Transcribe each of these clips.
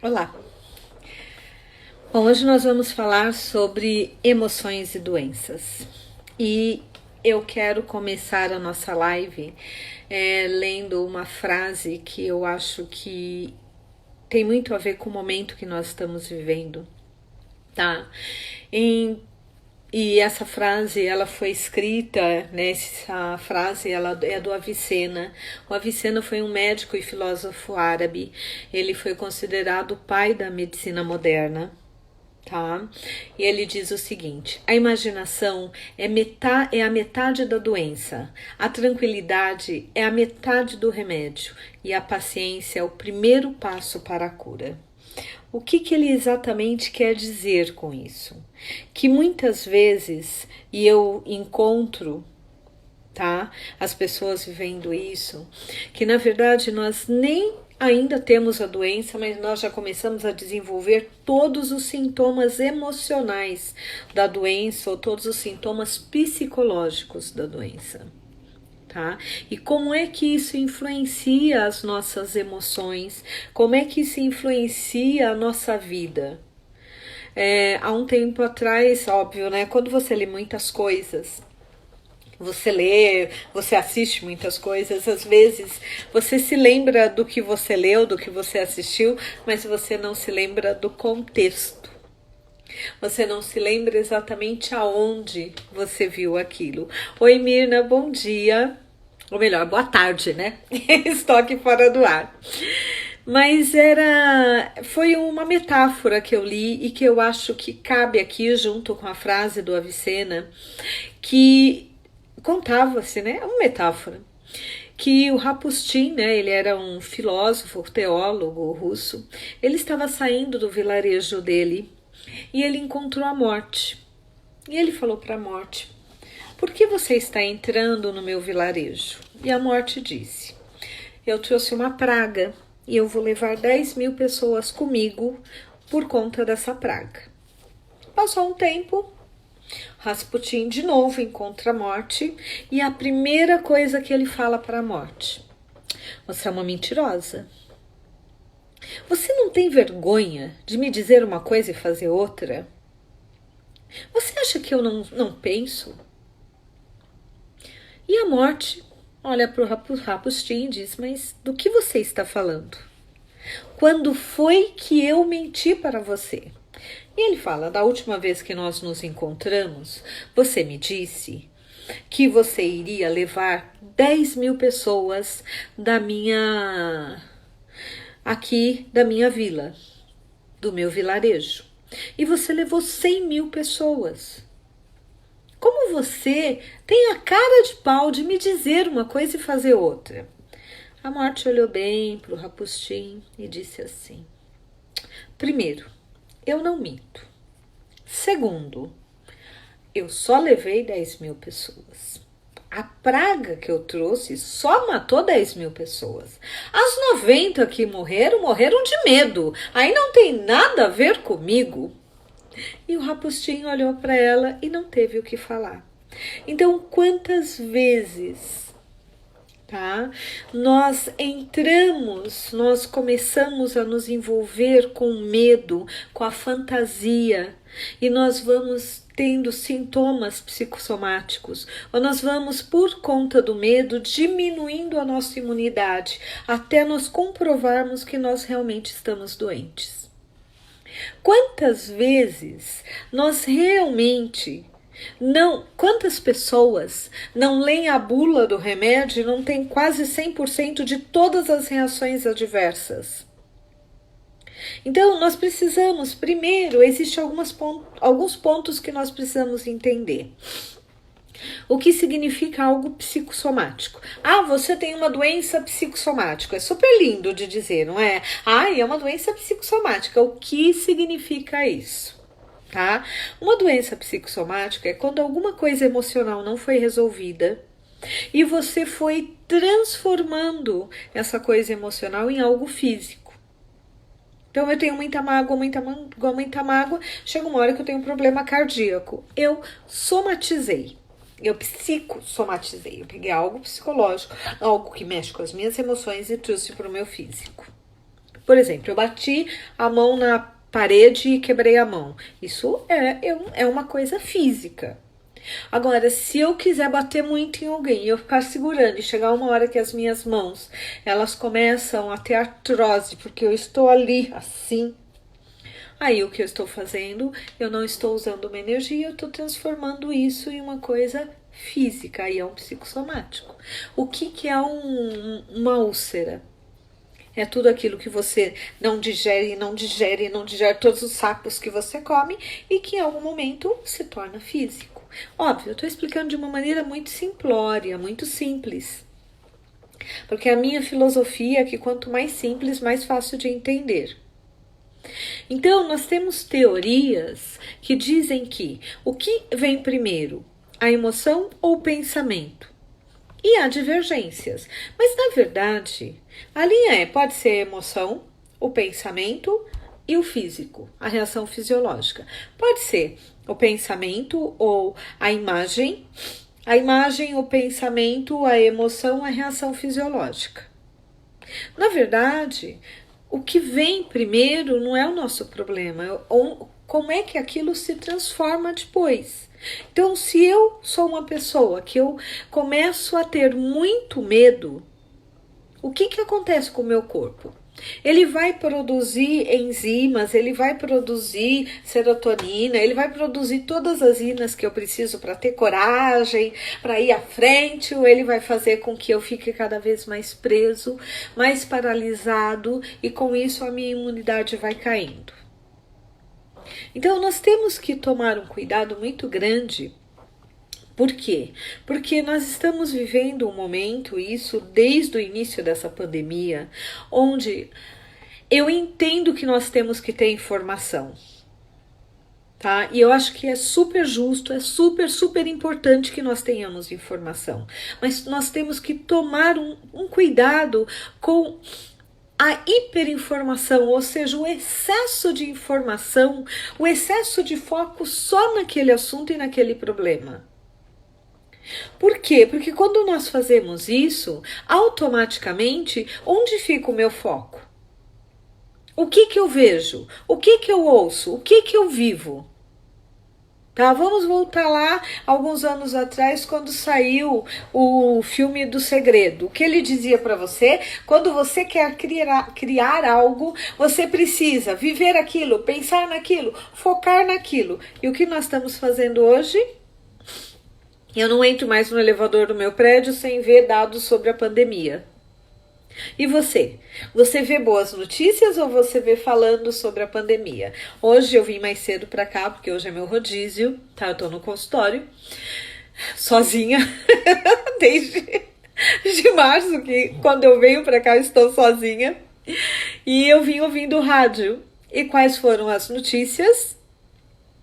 Olá! Bom, hoje nós vamos falar sobre emoções e doenças. E eu quero começar a nossa live lendo uma frase que eu acho que tem muito a ver com o momento que nós estamos vivendo, tá? E essa frase, ela foi escrita, né? Essa frase, ela é do Avicena. O Avicena foi um médico e filósofo árabe. Ele foi considerado o pai da medicina moderna, tá? E ele diz o seguinte: a imaginação é a metade da doença, a tranquilidade é a metade do remédio e a paciência é o primeiro passo para a cura. O que ele exatamente quer dizer com isso? Que muitas vezes, e eu encontro, tá, as pessoas vivendo isso, que na verdade nós nem ainda temos a doença, mas nós já começamos a desenvolver todos os sintomas emocionais da doença ou todos os sintomas psicológicos da doença. Tá? E como é que isso influencia as nossas emoções? Como é que isso influencia a nossa vida? Há um tempo atrás, óbvio, né? Quando você lê muitas coisas, você assiste muitas coisas, às vezes você se lembra do que você leu, do que você assistiu, mas você não se lembra do contexto. Você não se lembra exatamente aonde você viu aquilo. Oi, Mirna, bom dia. Ou melhor, boa tarde, né? Estou aqui fora do ar. Mas foi uma metáfora que eu li e que eu acho que cabe aqui junto com a frase do Avicena, que contava-se, né? Uma metáfora. Que o Rapustin, né, ele era um filósofo, teólogo russo, ele estava saindo do vilarejo dele e ele encontrou a morte. E ele falou para a morte: por que você está entrando no meu vilarejo? E a morte disse: eu trouxe uma praga e eu vou levar 10.000 pessoas comigo por conta dessa praga. Passou um tempo, Rasputin de novo encontra a morte e a primeira coisa que ele fala para a morte: você é uma mentirosa. Você não tem vergonha de me dizer uma coisa e fazer outra? Você acha que eu não penso? E a morte olha para o Rapustin e diz: mas do que você está falando? Quando foi que eu menti para você? E ele fala: da última vez que nós nos encontramos, você me disse que você iria levar 10.000 pessoas da minha vila, do meu vilarejo. E você levou 100.000 pessoas. Como você tem a cara de pau de me dizer uma coisa e fazer outra? A morte olhou bem para o Rapustin e disse assim: primeiro, eu não minto. Segundo, eu só levei 10.000 pessoas. A praga que eu trouxe só matou 10.000 pessoas. As 90 que morreram, morreram de medo. Aí não tem nada a ver comigo. E o Rapustin olhou para ela e não teve o que falar. Então, quantas vezes, tá? Nós começamos a nos envolver com o medo, com a fantasia, e nós vamos tendo sintomas psicossomáticos, ou nós vamos, por conta do medo, diminuindo a nossa imunidade, até nós comprovarmos que nós realmente estamos doentes. Quantas vezes nós realmente quantas pessoas não leem a bula do remédio e não tem quase 100% de todas as reações adversas? Então, nós precisamos, primeiro, existem alguns pontos que nós precisamos entender. O que significa algo psicossomático? Ah, você tem uma doença psicossomática. É super lindo de dizer, não é? Ah, é uma doença psicossomática. O que significa isso? Tá? Uma doença psicossomática é quando alguma coisa emocional não foi resolvida e você foi transformando essa coisa emocional em algo físico. Então eu tenho muita mágoa, chega uma hora que eu tenho um problema cardíaco. Eu somatizei. Eu psicossomatizei. Eu peguei algo psicológico, algo que mexe com as minhas emoções e trouxe para o meu físico. Por exemplo, eu bati a mão na parede e quebrei a mão. Isso é uma coisa física. Agora, se eu quiser bater muito em alguém e eu ficar segurando e chegar uma hora que as minhas mãos, elas começam a ter artrose, porque eu estou ali assim, aí o que eu estou fazendo? Eu não estou usando uma energia, eu estou transformando isso em uma coisa física, aí é um psicossomático. O que é uma úlcera? É tudo aquilo que você não digere, não digere, não digere, todos os sapos que você come e que em algum momento se torna físico. Óbvio, eu estou explicando de uma maneira muito simplória, muito simples. Porque a minha filosofia é que quanto mais simples, mais fácil de entender. Então, nós temos teorias que dizem que o que vem primeiro, a emoção ou o pensamento? E há divergências. Mas, na verdade, a linha pode ser a emoção, o pensamento e o físico, a reação fisiológica. Pode ser o pensamento ou a imagem, o pensamento, a emoção, a reação fisiológica. Na verdade, o que vem primeiro não é o nosso problema, como é que aquilo se transforma depois. Então, se eu sou uma pessoa que eu começo a ter muito medo, o que acontece com o meu corpo? Ele vai produzir enzimas, ele vai produzir serotonina, ele vai produzir todas as inas que eu preciso para ter coragem, para ir à frente, ou ele vai fazer com que eu fique cada vez mais preso, mais paralisado, e com isso a minha imunidade vai caindo. Então, nós temos que tomar um cuidado muito grande. Por quê? Porque nós estamos vivendo um momento, isso desde o início dessa pandemia, onde eu entendo que nós temos que ter informação, tá? E eu acho que é super justo, é super importante que nós tenhamos informação. Mas nós temos que tomar um cuidado com a hiperinformação, ou seja, o excesso de informação, o excesso de foco só naquele assunto e naquele problema. Por quê? Porque quando nós fazemos isso, automaticamente, onde fica o meu foco? O que eu vejo? O que eu ouço? O que eu vivo? Tá, vamos voltar lá alguns anos atrás, quando saiu o filme do Segredo. O que ele dizia para você? Quando você quer criar algo, você precisa viver aquilo, pensar naquilo, focar naquilo. E o que nós estamos fazendo hoje? Eu não entro mais no elevador do meu prédio sem ver dados sobre a pandemia. E você? Você vê boas notícias ou você vê falando sobre a pandemia? Hoje eu vim mais cedo pra cá, porque hoje é meu rodízio, tá? Eu tô no consultório, sozinha, desde de março, que quando eu venho pra cá eu estou sozinha. E eu vim ouvindo rádio. E quais foram as notícias?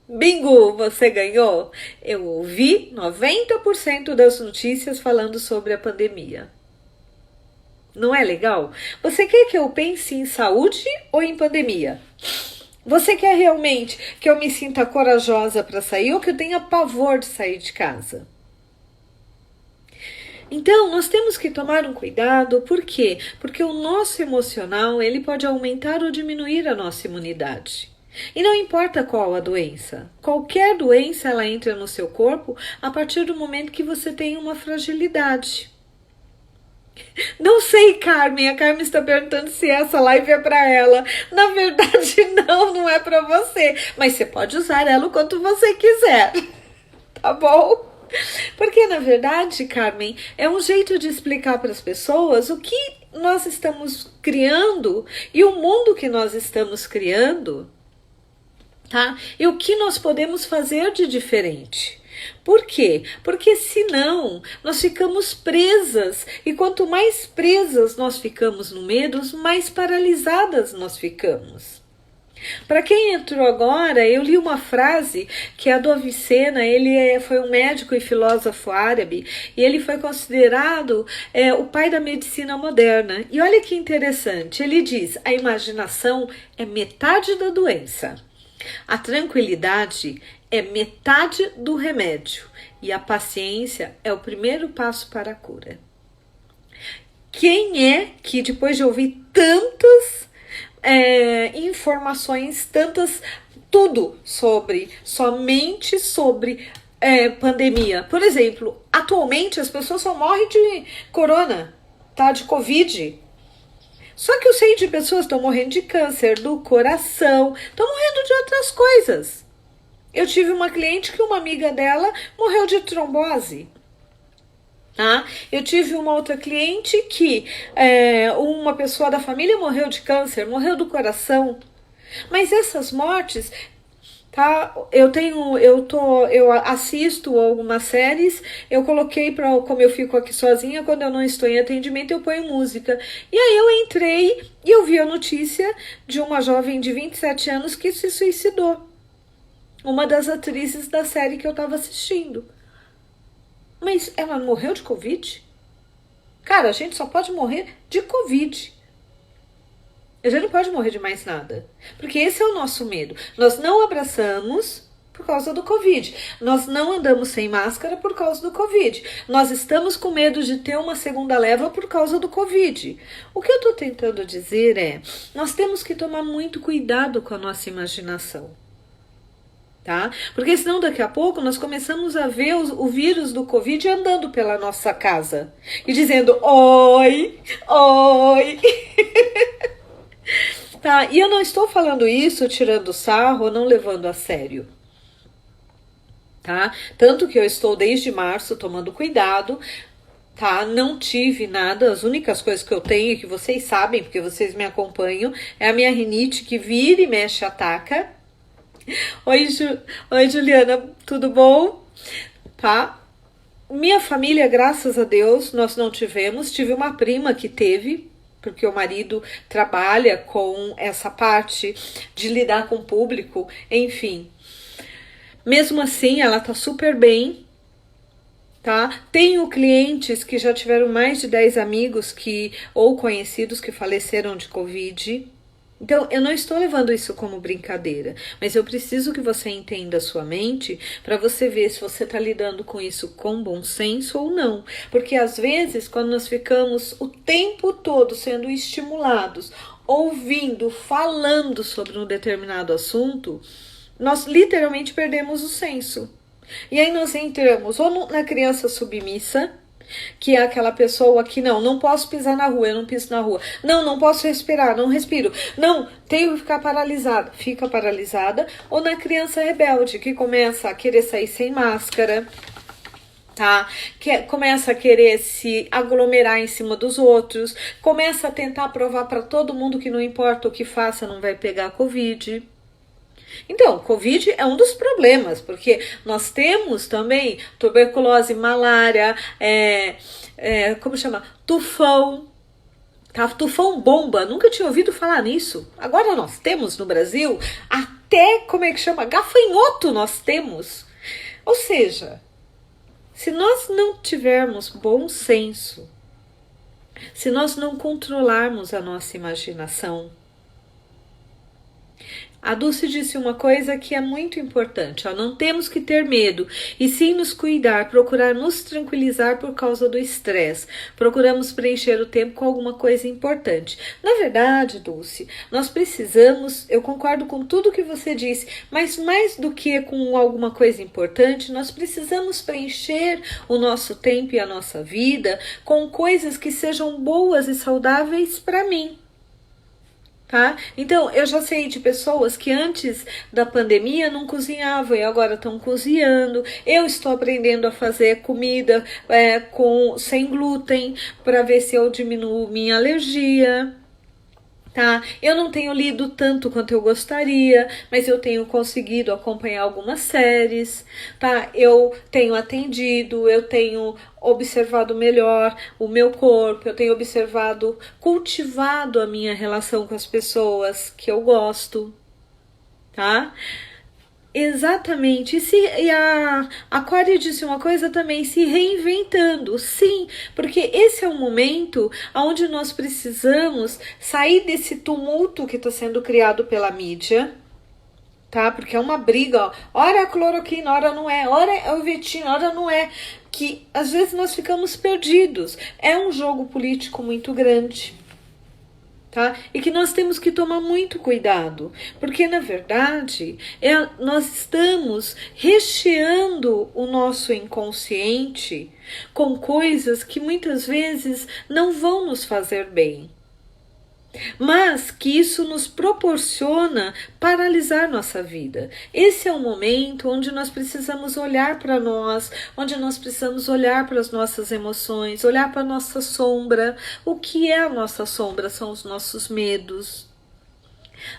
Bingo, você ganhou! Eu ouvi 90% das notícias falando sobre a pandemia. Não é legal? Você quer que eu pense em saúde ou em pandemia? Você quer realmente que eu me sinta corajosa para sair ou que eu tenha pavor de sair de casa? Então, nós temos que tomar um cuidado, por quê? Porque o nosso emocional, ele pode aumentar ou diminuir a nossa imunidade. E não importa qual a doença, qualquer doença ela entra no seu corpo a partir do momento que você tem uma fragilidade. Não sei, Carmen. A Carmen está perguntando se essa live é para ela. Na verdade, não é para você. Mas você pode usar ela o quanto você quiser. Tá bom? Porque, na verdade, Carmen, é um jeito de explicar para as pessoas o que nós estamos criando e o mundo que nós estamos criando, tá? E o que nós podemos fazer de diferente. Por quê? Porque senão nós ficamos presas, e quanto mais presas nós ficamos no medo, mais paralisadas nós ficamos. Para quem entrou agora, eu li uma frase que é do Avicena. Ele foi um médico e filósofo árabe, e ele foi considerado o pai da medicina moderna. E olha que interessante, ele diz: a imaginação é metade da doença, a tranquilidade é metade do remédio e a paciência é o primeiro passo para a cura. Quem é que, depois de ouvir tantas informações, tudo somente sobre pandemia. Por exemplo, atualmente as pessoas só morrem de corona, tá? De Covid. Só que eu sei de pessoas que estão morrendo de câncer do coração, estão morrendo de outras coisas. Eu tive uma cliente que uma amiga dela morreu de trombose. Tá? Eu tive uma outra cliente que uma pessoa da família morreu de câncer, morreu do coração. Mas essas mortes, tá? Eu assisto algumas séries, eu coloquei como eu fico aqui sozinha, quando eu não estou em atendimento, eu ponho música. E aí eu entrei e eu vi a notícia de uma jovem de 27 anos que se suicidou. Uma das atrizes da série que eu estava assistindo. Mas ela morreu de Covid? Cara, a gente só pode morrer de Covid. A gente não pode morrer de mais nada. Porque esse é o nosso medo. Nós não abraçamos por causa do Covid. Nós não andamos sem máscara por causa do Covid. Nós estamos com medo de ter uma segunda leva por causa do Covid. O que eu estou tentando dizer é, nós temos que tomar muito cuidado com a nossa imaginação. Tá? Porque senão daqui a pouco nós começamos a ver o vírus do Covid andando pela nossa casa e dizendo oi, oi. Tá? E eu não estou falando isso tirando sarro ou não levando a sério. Tá? Tanto que eu estou desde março tomando cuidado, tá? Não tive nada, as únicas coisas que eu tenho, que vocês sabem, porque vocês me acompanham, é a minha rinite que vira e mexe, ataca. Oi, Juliana, tudo bom? Tá? Minha família, graças a Deus, nós não tivemos. Tive uma prima que teve, porque o marido trabalha com essa parte de lidar com o público, enfim. Mesmo assim, ela tá super bem, tá? Tenho clientes que já tiveram mais de 10 amigos ou conhecidos que faleceram de Covid. Então, eu não estou levando isso como brincadeira, mas eu preciso que você entenda a sua mente para você ver se você está lidando com isso com bom senso ou não. Porque às vezes, quando nós ficamos o tempo todo sendo estimulados, ouvindo, falando sobre um determinado assunto, nós literalmente perdemos o senso. E aí nós entramos ou na criança submissa, que é aquela pessoa que não posso pisar na rua, eu não piso na rua. Não posso respirar, não respiro. Não, tenho que ficar paralisada. Fica paralisada. Ou na criança rebelde, que começa a querer sair sem máscara, tá? Que começa a querer se aglomerar em cima dos outros, começa a tentar provar para todo mundo que não importa o que faça, não vai pegar Covid. Então, Covid é um dos problemas, porque nós temos também tuberculose, malária, como chama? Tufão, tá? Tufão bomba, nunca tinha ouvido falar nisso. Agora nós temos no Brasil, até, como é que chama? Gafanhoto nós temos. Ou seja, se nós não tivermos bom senso, se nós não controlarmos a nossa imaginação. A Dulce disse uma coisa que é muito importante, não temos que ter medo, e sim nos cuidar, procurar nos tranquilizar por causa do estresse. Procuramos preencher o tempo com alguma coisa importante. Na verdade, Dulce, nós precisamos, eu concordo com tudo que você disse, mas mais do que com alguma coisa importante, nós precisamos preencher o nosso tempo e a nossa vida com coisas que sejam boas e saudáveis para mim. Tá? Então, eu já sei de pessoas que antes da pandemia não cozinhavam e agora estão cozinhando. Eu estou aprendendo a fazer comida sem glúten para ver se eu diminuo minha alergia. Tá? Eu não tenho lido tanto quanto eu gostaria, mas eu tenho conseguido acompanhar algumas séries, tá? Eu tenho atendido, eu tenho observado melhor o meu corpo, eu tenho observado, cultivado a minha relação com as pessoas que eu gosto, tá? Exatamente, e a Aquária disse uma coisa também, se reinventando, sim, porque esse é um momento onde nós precisamos sair desse tumulto que está sendo criado pela mídia, tá? Porque é uma briga, ó, ora é a cloroquina, ora não é, ora é o Vetina, ora não é, que às vezes nós ficamos perdidos, é um jogo político muito grande. tá? E que nós temos que tomar muito cuidado, porque na verdade nós estamos recheando o nosso inconsciente com coisas que muitas vezes não vão nos fazer bem, mas que isso nos proporciona paralisar nossa vida. Esse é o momento onde nós precisamos olhar para nós, onde nós precisamos olhar para as nossas emoções, olhar para a nossa sombra. O que é a nossa sombra? São os nossos medos.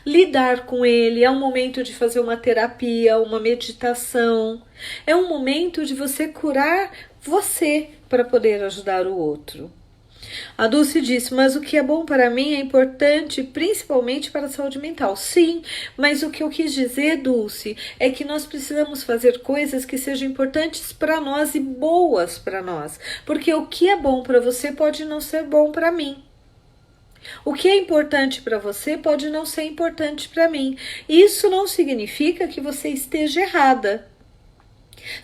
Lidar com ele é um momento de fazer uma terapia, uma meditação. É um momento de você curar você para poder ajudar o outro. A Dulce disse, mas o que é bom para mim é importante principalmente para a saúde mental. Sim, mas o que eu quis dizer, Dulce, é que nós precisamos fazer coisas que sejam importantes para nós e boas para nós. Porque o que é bom para você pode não ser bom para mim. O que é importante para você pode não ser importante para mim. Isso não significa que você esteja errada.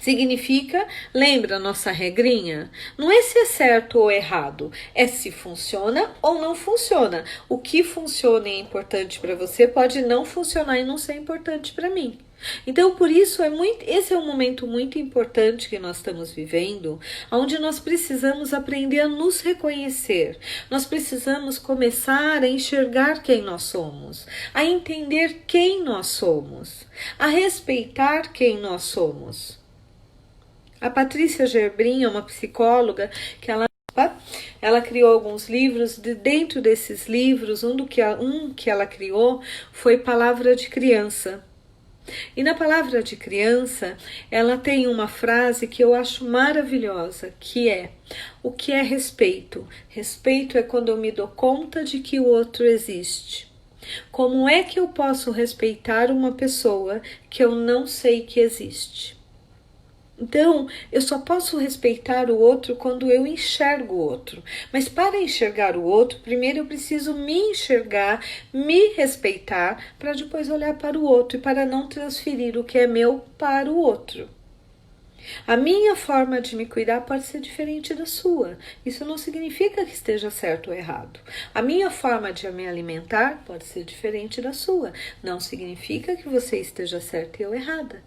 Significa, lembra a nossa regrinha? Não é se é certo ou errado, é se funciona ou não funciona. O que funciona e é importante para você pode não funcionar e não ser importante para mim. Então, por isso, esse é um momento muito importante que nós estamos vivendo, onde nós precisamos aprender a nos reconhecer. Nós precisamos começar a enxergar quem nós somos, a entender quem nós somos, a respeitar quem nós somos. A Patrícia Gerbrin é uma psicóloga que ela criou alguns livros, dentro desses livros, um que ela criou foi Palavra de Criança. E na Palavra de Criança, ela tem uma frase que eu acho maravilhosa, que é: o que é respeito? Respeito é quando eu me dou conta de que o outro existe. Como é que eu posso respeitar uma pessoa que eu não sei que existe? Então, eu só posso respeitar o outro quando eu enxergo o outro. Mas para enxergar o outro, primeiro eu preciso me enxergar, me respeitar, para depois olhar para o outro e para não transferir o que é meu para o outro. A minha forma de me cuidar pode ser diferente da sua. Isso não significa que esteja certo ou errado. A minha forma de me alimentar pode ser diferente da sua. Não significa que você esteja certa ou errada.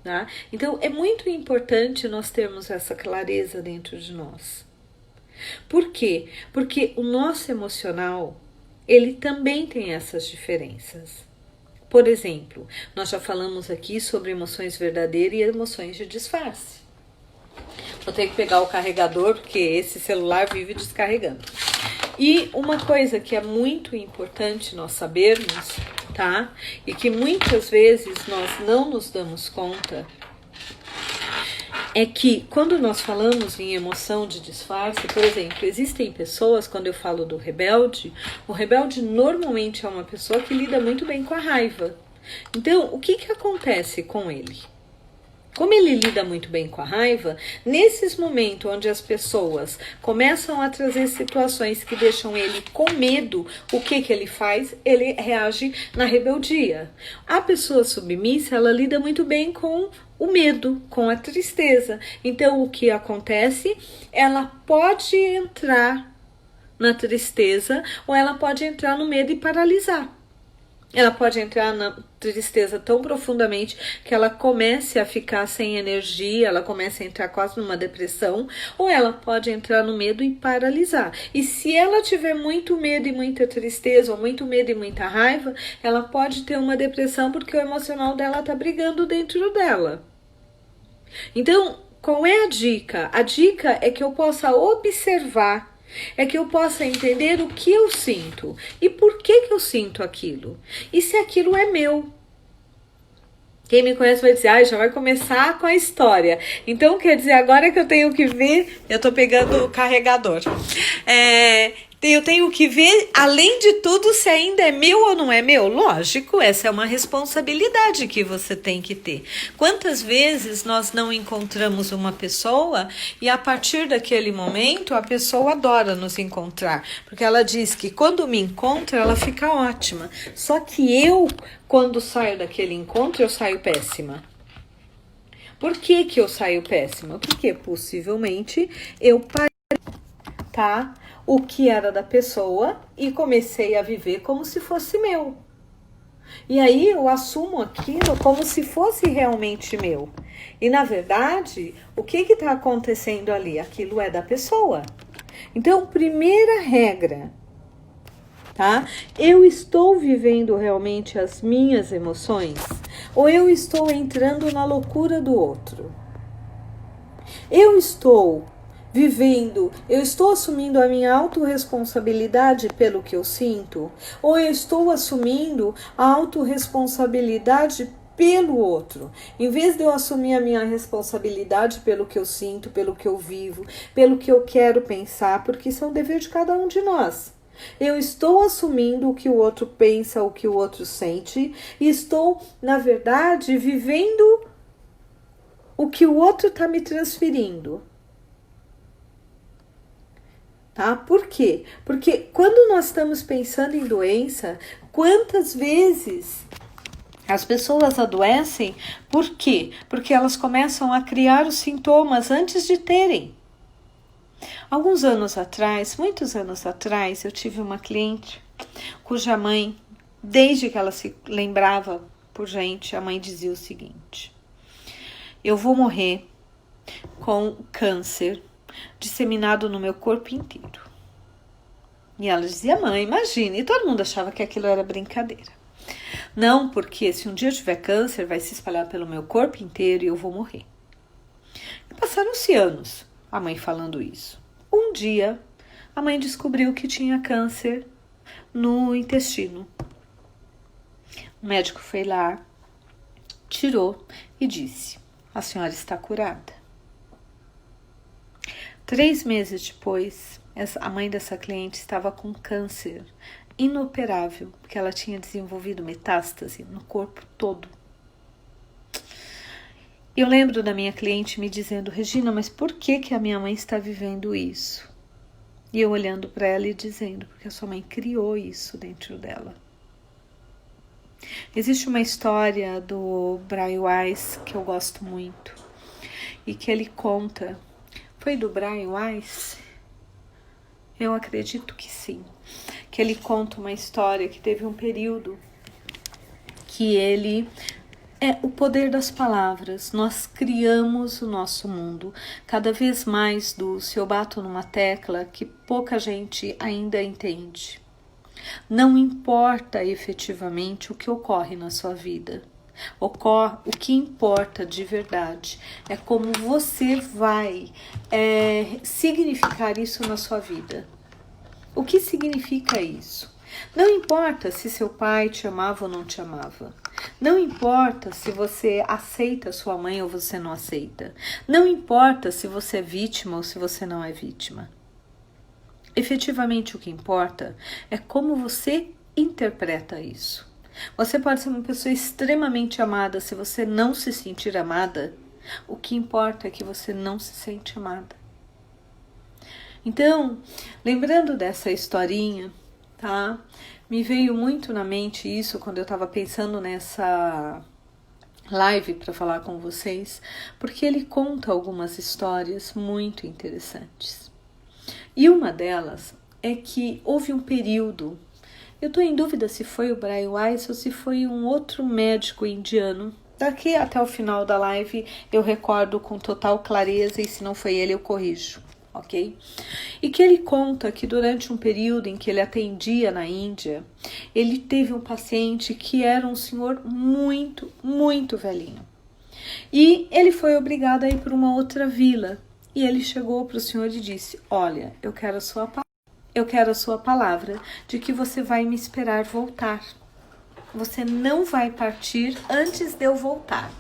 Tá? Então, é muito importante nós termos essa clareza dentro de nós. Por quê? Porque o nosso emocional, ele também tem essas diferenças. Por exemplo, nós já falamos aqui sobre emoções verdadeiras e emoções de disfarce. Vou ter que pegar o carregador, porque esse celular vive descarregando. E uma coisa que é muito importante nós sabermos, tá? E que muitas vezes nós não nos damos conta, é que quando nós falamos em emoção de disfarce, por exemplo, existem pessoas, quando eu falo do rebelde, o rebelde normalmente é uma pessoa que lida muito bem com a raiva. Então, o que acontece com ele? Como ele lida muito bem com a raiva, nesses momentos onde as pessoas começam a trazer situações que deixam ele com medo, o que ele faz? Ele reage na rebeldia. A pessoa submissa, ela lida muito bem com o medo, com a tristeza. Então, o que acontece? Ela pode entrar na tristeza ou ela pode entrar no medo e paralisar. Ela pode entrar na tristeza tão profundamente que ela comece a ficar sem energia, ela comece a entrar quase numa depressão, ou ela pode entrar no medo e paralisar. E se ela tiver muito medo e muita tristeza, ou muito medo e muita raiva, ela pode ter uma depressão porque o emocional dela está brigando dentro dela. Então, qual é a dica? A dica é que eu possa observar, é que eu possa entender o que eu sinto e por que eu sinto aquilo. E se aquilo é meu. Quem me conhece vai dizer, já vai começar com a história. Então, quer dizer, agora que eu tenho que ver, eu tô pegando o carregador. Eu tenho que ver, além de tudo, se ainda é meu ou não é meu. Lógico, essa é uma responsabilidade que você tem que ter. Quantas vezes nós não encontramos uma pessoa e a partir daquele momento a pessoa adora nos encontrar. Porque ela diz que quando me encontra, ela fica ótima. Só que eu, quando saio daquele encontro, eu saio péssima. Por que eu saio péssima? Porque possivelmente eu parei tá? O que era da pessoa e comecei a viver como se fosse meu. E aí eu assumo aquilo como se fosse realmente meu. E na verdade, o que está acontecendo ali? Aquilo é da pessoa. Então, primeira regra, tá? Eu estou vivendo realmente as minhas emoções? Ou eu estou entrando na loucura do outro? Eu estou eu estou assumindo a minha autorresponsabilidade pelo que eu sinto? Ou eu estou assumindo a autorresponsabilidade pelo outro? Em vez de eu assumir a minha responsabilidade pelo que eu sinto, pelo que eu vivo, pelo que eu quero pensar, porque isso é um dever de cada um de nós. Eu estou assumindo o que o outro pensa, o que o outro sente, e estou, na verdade, vivendo o que o outro está me transferindo. Tá? Por quê? Porque quando nós estamos pensando em doença, quantas vezes as pessoas adoecem? Por quê? Porque elas começam a criar os sintomas antes de terem. Alguns anos atrás, muitos anos atrás, eu tive uma cliente cuja mãe, desde que ela se lembrava por gente, a mãe dizia o seguinte: eu vou morrer com câncer disseminado no meu corpo inteiro. E ela dizia: mãe, imagine. E todo mundo achava que aquilo era brincadeira. Não, porque se um dia eu tiver câncer, vai se espalhar pelo meu corpo inteiro e eu vou morrer. E passaram-se anos a mãe falando isso. Um dia, a mãe descobriu que tinha câncer no intestino. O médico foi lá, tirou e disse: a senhora está curada. 3 meses depois, a mãe dessa cliente estava com câncer inoperável, porque ela tinha desenvolvido metástase no corpo todo. Eu lembro da minha cliente me dizendo: Regina, mas por que a minha mãe está vivendo isso? E eu olhando para ela e dizendo: porque a sua mãe criou isso dentro dela. Existe uma história do Brian Weiss que eu gosto muito e que ele conta. Foi do Brian Weiss? Eu acredito que sim. Que ele conta uma história que teve um período que ele... É o poder das palavras. Nós criamos o nosso mundo. Cada vez mais, Dulce, eu bato numa tecla que pouca gente ainda entende. Não importa efetivamente o que ocorre na sua vida. O que importa de verdade é como você vai significar isso na sua vida. O que significa isso? Não importa se seu pai te amava ou não te amava. Não importa se você aceita sua mãe ou você não aceita. Não importa se você é vítima ou se você não é vítima. Efetivamente o que importa é como você interpreta isso. Você pode ser uma pessoa extremamente amada. Se você não se sentir amada, o que importa é que você não se sente amada. Então, lembrando dessa historinha, tá? Me veio muito na mente isso quando eu estava pensando nessa live para falar com vocês, porque ele conta algumas histórias muito interessantes. E uma delas é que houve um período, eu estou em dúvida se foi o Brian Weiss ou se foi um outro médico indiano. Daqui até o final da live eu recordo com total clareza e se não foi ele eu corrijo, ok? E que ele conta que durante um período em que ele atendia na Índia, ele teve um paciente que era um senhor muito, muito velhinho. E ele foi obrigado a ir para uma outra vila. E ele chegou para o senhor e disse: olha, eu quero a sua palavra de que você vai me esperar voltar. Você não vai partir antes de eu voltar.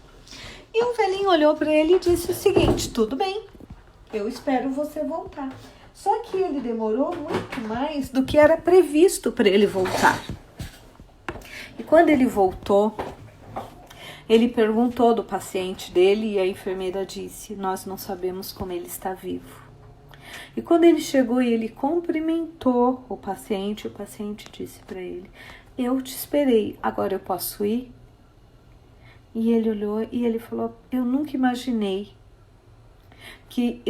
E o velhinho olhou para ele e disse o seguinte: tudo bem, eu espero você voltar. Só que ele demorou muito mais do que era previsto para ele voltar. E quando ele voltou, ele perguntou do paciente dele e a enfermeira disse: nós não sabemos como ele está vivo. E quando ele chegou e ele cumprimentou o paciente disse para ele: eu te esperei, agora eu posso ir? E ele olhou e ele falou: eu nunca imaginei que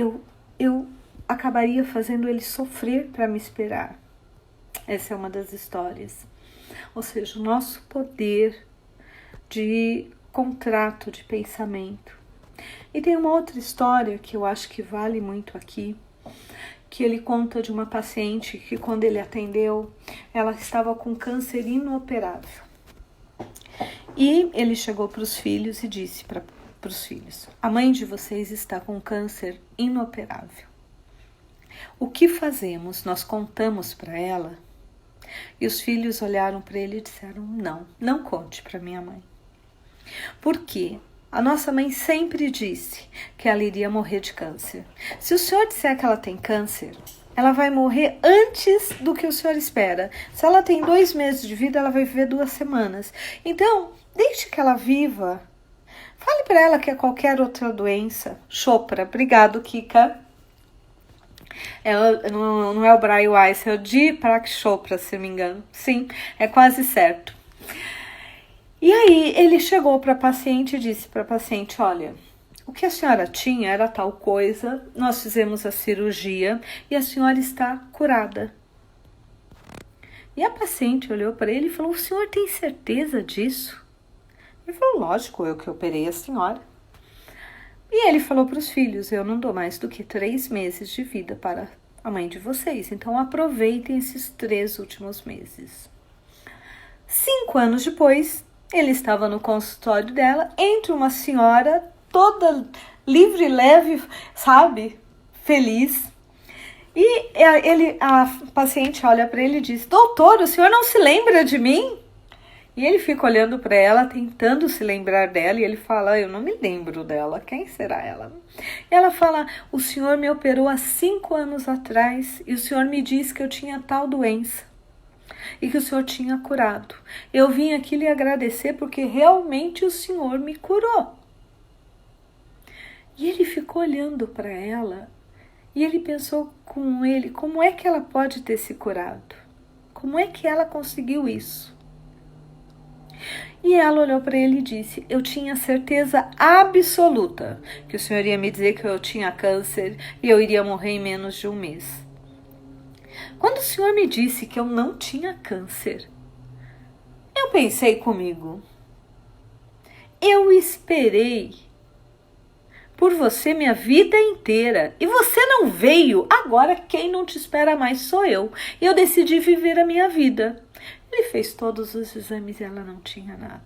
acabaria fazendo ele sofrer para me esperar. Essa é uma das histórias. Ou seja, o nosso poder de contrato de pensamento. E tem uma outra história que eu acho que vale muito aqui, que ele conta de uma paciente que quando ele atendeu, ela estava com câncer inoperável. E ele chegou para os filhos e disse para os filhos: a mãe de vocês está com câncer inoperável. O que fazemos? Nós contamos para ela? E os filhos olharam para ele e disseram: não conte para minha mãe. Por quê? A nossa mãe sempre disse que ela iria morrer de câncer. Se o senhor disser que ela tem câncer, ela vai morrer antes do que o senhor espera. Se ela tem 2 meses de vida, ela vai viver 2 semanas. Então, deixe que ela viva. Fale para ela que é qualquer outra doença. Chopra. Obrigado, Kika. Não é o Brian Weiss, é o Deepak Chopra, se não me engano. Sim, é quase certo. E aí ele chegou para a paciente e disse para a paciente: olha, o que a senhora tinha era tal coisa, nós fizemos a cirurgia e a senhora está curada. E a paciente olhou para ele e falou: o senhor tem certeza disso? Ele falou: lógico, eu que operei a senhora. E ele falou para os filhos: eu não dou mais do que 3 meses de vida para a mãe de vocês, então aproveitem esses 3 últimos meses. 5 anos depois, ele estava no consultório dela, entra uma senhora toda livre, leve, sabe, feliz. E a paciente olha para ele e diz: doutor, o senhor não se lembra de mim? E ele fica olhando para ela, tentando se lembrar dela, e ele fala: eu não me lembro dela, quem será ela? E ela fala: o senhor me operou há 5 anos atrás e o senhor me disse que eu tinha tal doença e que o senhor tinha curado. Eu vim aqui lhe agradecer porque realmente o senhor me curou. E ele ficou olhando para ela e ele pensou com ele: como é que ela pode ter se curado? Como é que ela conseguiu isso? E ela olhou para ele e disse: eu tinha certeza absoluta que o senhor ia me dizer que eu tinha câncer e eu iria morrer em menos de 1 mês. Quando o senhor me disse que eu não tinha câncer, eu pensei comigo: eu esperei por você minha vida inteira e você não veio. Agora quem não te espera mais sou eu. E eu decidi viver a minha vida. Ele fez todos os exames e ela não tinha nada.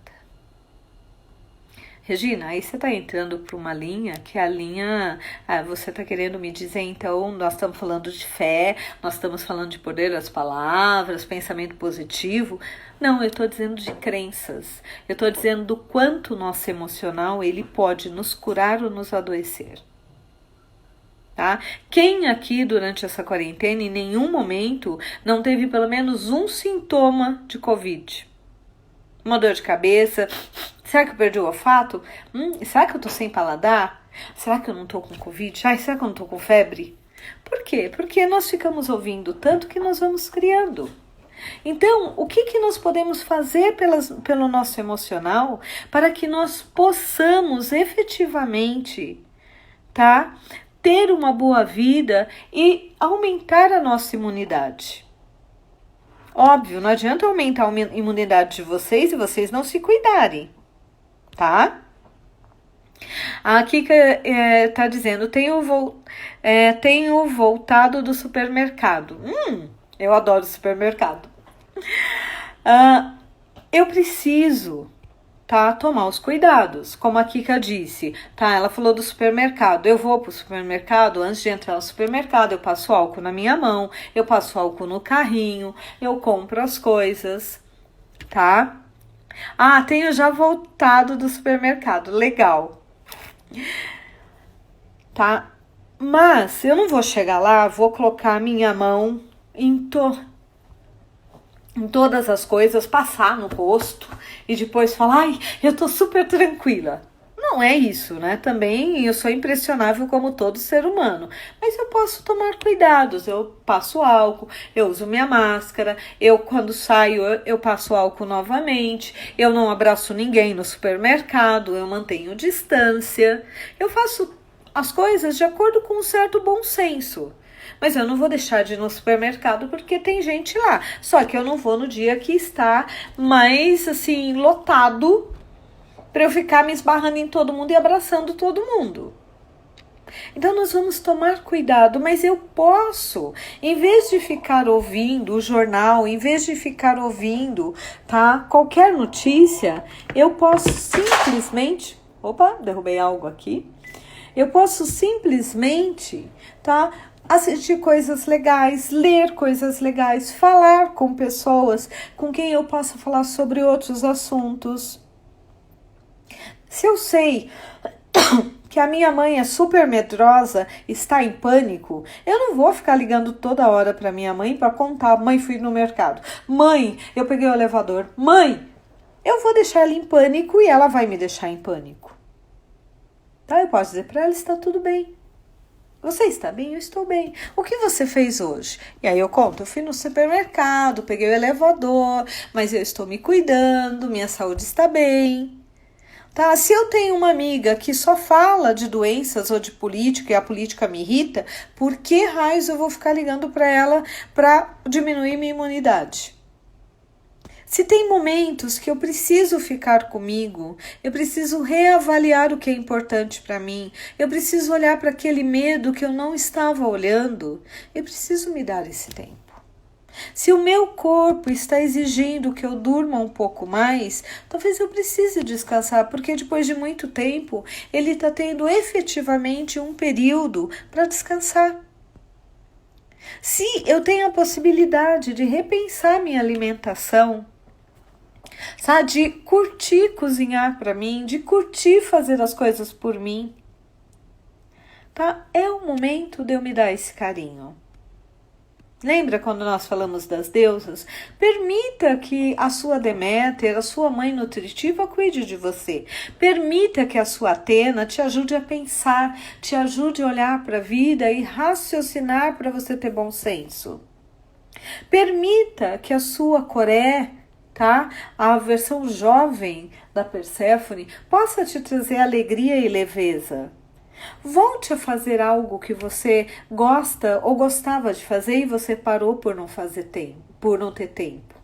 Regina, aí você está entrando para uma linha que é a linha... você está querendo me dizer, então, nós estamos falando de fé, nós estamos falando de poder das palavras, pensamento positivo. Não, eu estou dizendo de crenças. Eu estou dizendo do quanto o nosso emocional ele pode nos curar ou nos adoecer. Tá? Quem aqui durante essa quarentena em nenhum momento não teve pelo menos um sintoma de Covid? Uma dor de cabeça? Será que eu perdi o olfato? Será que eu tô sem paladar? Será que eu não tô com Covid? Será que eu não tô com febre? Por quê? Porque nós ficamos ouvindo tanto que nós vamos criando. Então, o que nós podemos fazer pelo nosso emocional para que nós possamos efetivamente, tá, ter uma boa vida e aumentar a nossa imunidade? Óbvio, não adianta aumentar a imunidade de vocês e vocês não se cuidarem, tá? A Kika tá dizendo: tenho voltado do supermercado. Eu adoro supermercado. Eu preciso, tá, tomar os cuidados, como a Kika disse, tá? Ela falou do supermercado. Eu vou pro supermercado, antes de entrar no supermercado, eu passo álcool na minha mão, eu passo álcool no carrinho, eu compro as coisas, tá? Tenho já voltado do supermercado, legal. Tá? Mas eu não vou chegar lá, vou colocar a minha mão em todas as coisas, passar no rosto e depois falar: ai, eu tô super tranquila. Não é isso, né? Também eu sou impressionável como todo ser humano, mas eu posso tomar cuidados. Eu passo álcool, eu uso minha máscara, eu quando saio eu passo álcool novamente, eu não abraço ninguém no supermercado, eu mantenho distância, eu faço as coisas de acordo com um certo bom senso. Mas eu não vou deixar de ir no supermercado porque tem gente lá. Só que eu não vou no dia que está mais, assim, lotado para eu ficar me esbarrando em todo mundo e abraçando todo mundo. Então nós vamos tomar cuidado, mas eu posso, em vez de ficar ouvindo o jornal, em vez de ficar ouvindo, tá, qualquer notícia, eu posso simplesmente, derrubei algo aqui. Eu posso simplesmente, tá, assistir coisas legais, ler coisas legais, falar com pessoas com quem eu possa falar sobre outros assuntos. Se eu sei que a minha mãe é super medrosa, está em pânico, eu não vou ficar ligando toda hora para minha mãe para contar: mãe, fui no mercado, mãe, eu peguei o elevador, mãe, eu vou deixar ela em pânico e ela vai me deixar em pânico. Tá? Eu posso dizer para ela: está tudo bem. Você está bem? Eu estou bem. O que você fez hoje? E aí eu conto: eu fui no supermercado, peguei o elevador, mas eu estou me cuidando, minha saúde está bem. Tá? Se eu tenho uma amiga que só fala de doenças ou de política e a política me irrita, por que raios eu vou ficar ligando para ela para diminuir minha imunidade? Se tem momentos que eu preciso ficar comigo, eu preciso reavaliar o que é importante para mim, eu preciso olhar para aquele medo que eu não estava olhando, eu preciso me dar esse tempo. Se o meu corpo está exigindo que eu durma um pouco mais, talvez eu precise descansar, porque depois de muito tempo ele está tendo efetivamente um período para descansar. Se eu tenho a possibilidade de repensar minha alimentação, sabe, de curtir cozinhar para mim, de curtir fazer as coisas por mim, tá? É o momento de eu me dar esse carinho. Lembra quando nós falamos das deusas? Permita que a sua Deméter, a sua mãe nutritiva, cuide de você. Permita que a sua Atena te ajude a pensar, te ajude a olhar para a vida e raciocinar para você ter bom senso. Permita que a sua Coré, tá, a versão jovem da Perséfone, possa te trazer alegria e leveza. Volte a fazer algo que você gosta ou gostava de fazer e você parou por não ter tempo.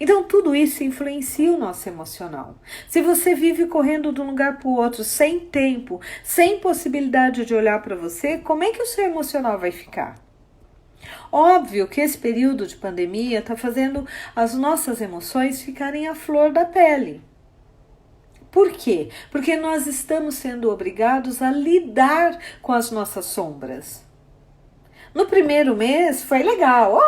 Então tudo isso influencia o nosso emocional. Se você vive correndo de um lugar para o outro sem tempo, sem possibilidade de olhar para você, como é que o seu emocional vai ficar? Óbvio que esse período de pandemia está fazendo as nossas emoções ficarem à flor da pele. Por quê? Porque nós estamos sendo obrigados a lidar com as nossas sombras. No primeiro mês foi legal,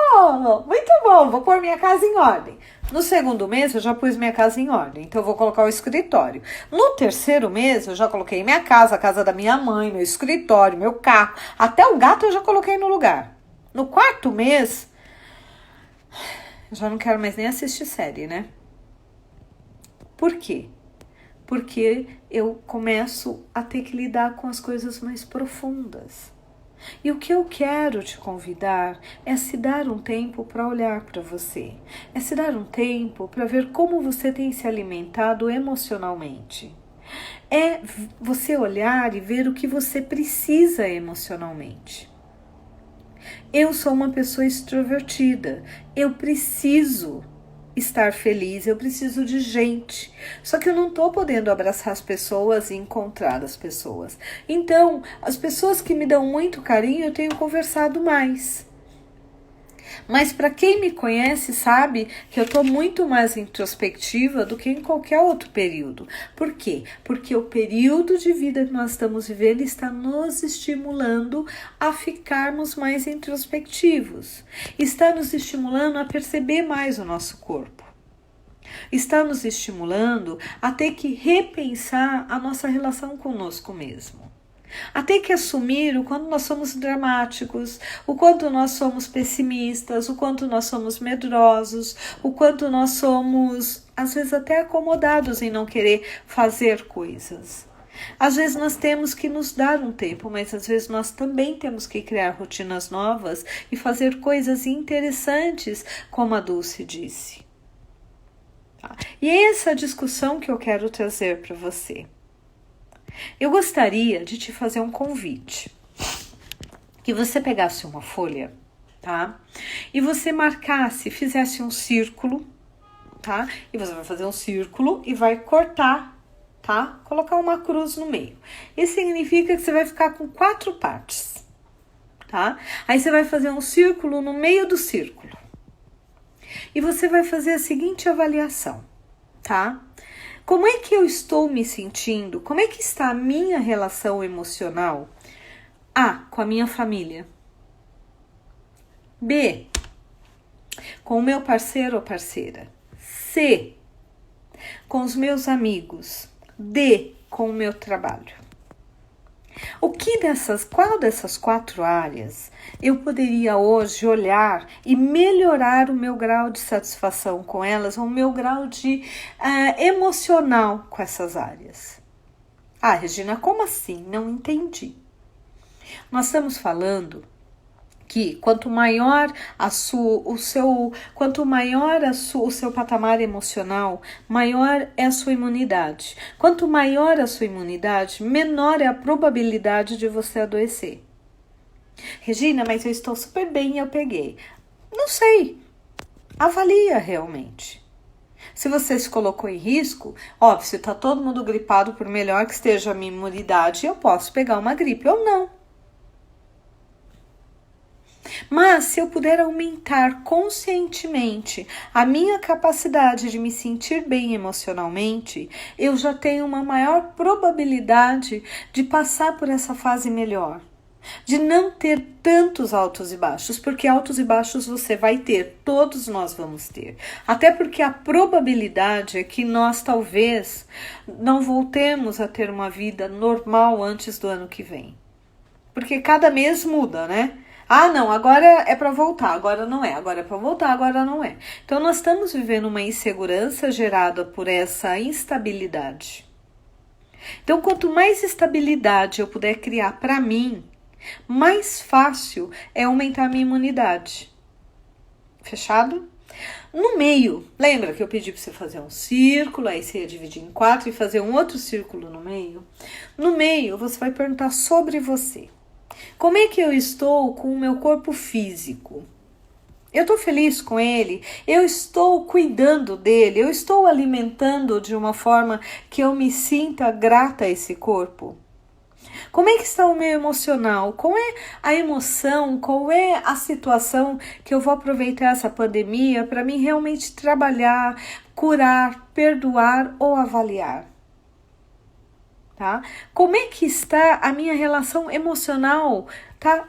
muito bom, vou pôr minha casa em ordem. No segundo mês eu já pus minha casa em ordem, então eu vou colocar o escritório. No terceiro mês eu já coloquei minha casa, a casa da minha mãe, meu escritório, meu carro, até o gato eu já coloquei no lugar. No quarto mês, eu já não quero mais nem assistir série, né? Por quê? Porque eu começo a ter que lidar com as coisas mais profundas. E o que eu quero te convidar é se dar um tempo para olhar para você. É se dar um tempo para ver como você tem se alimentado emocionalmente. É você olhar e ver o que você precisa emocionalmente. Eu sou uma pessoa extrovertida. Eu preciso estar feliz, eu preciso de gente. Só que eu não estou podendo abraçar as pessoas e encontrar as pessoas. Então, as pessoas que me dão muito carinho, eu tenho conversado mais. Mas para quem me conhece sabe que eu estou muito mais introspectiva do que em qualquer outro período. Por quê? Porque o período de vida que nós estamos vivendo está nos estimulando a ficarmos mais introspectivos. Está nos estimulando a perceber mais o nosso corpo. Está nos estimulando a ter que repensar a nossa relação conosco mesmo. A ter que assumir o quanto nós somos dramáticos, o quanto nós somos pessimistas, o quanto nós somos medrosos, o quanto nós somos, às vezes, até acomodados em não querer fazer coisas. Às vezes nós temos que nos dar um tempo, mas às vezes nós também temos que criar rotinas novas e fazer coisas interessantes, como a Dulce disse. E é essa discussão que eu quero trazer para você. Eu gostaria de te fazer um convite. que você pegasse uma folha, tá? E você marcasse, fizesse um círculo, tá? E você vai fazer um círculo e vai cortar, tá? Colocar uma cruz no meio. Isso significa que você vai ficar com 4 partes, tá? Aí você vai fazer um círculo no meio do círculo. E você vai fazer a seguinte avaliação, tá? Como é que eu estou me sentindo? Como é que está a minha relação emocional? A, com a minha família. B, com o meu parceiro ou parceira. C, com os meus amigos. D, com o meu trabalho. Qual dessas 4 áreas eu poderia hoje olhar e melhorar o meu grau de satisfação com elas, ou o meu grau de emocional com essas áreas? Ah, Regina, como assim? Não entendi. Nós estamos falando que quanto maior o seu patamar emocional, maior é a sua imunidade. Quanto maior a sua imunidade, menor é a probabilidade de você adoecer. Regina, mas eu estou super bem e eu peguei. Não sei. Avalia realmente. Se você se colocou em risco, óbvio, se está todo mundo gripado, por melhor que esteja a minha imunidade, eu posso pegar uma gripe ou não. Mas se eu puder aumentar conscientemente a minha capacidade de me sentir bem emocionalmente, eu já tenho uma maior probabilidade de passar por essa fase melhor. De não ter tantos altos e baixos, porque altos e baixos você vai ter, todos nós vamos ter. Até porque a probabilidade é que nós talvez não voltemos a ter uma vida normal antes do ano que vem. Porque cada mês muda, né? Ah, não, agora é para voltar, agora não é, agora é para voltar, agora não é. Então, nós estamos vivendo uma insegurança gerada por essa instabilidade. Então, quanto mais estabilidade eu puder criar para mim, mais fácil é aumentar a minha imunidade. Fechado? No meio, lembra que eu pedi para você fazer um círculo, aí você ia dividir em 4 e fazer um outro círculo no meio? No meio, você vai perguntar sobre você. Como é que eu estou com o meu corpo físico? Eu estou feliz com ele? Eu estou cuidando dele? Eu estou alimentando de uma forma que eu me sinta grata a esse corpo? Como é que está o meu emocional? Qual é a emoção? Qual é a situação que eu vou aproveitar essa pandemia para mim realmente trabalhar, curar, perdoar ou avaliar? Tá? Como é que está a minha relação emocional, tá?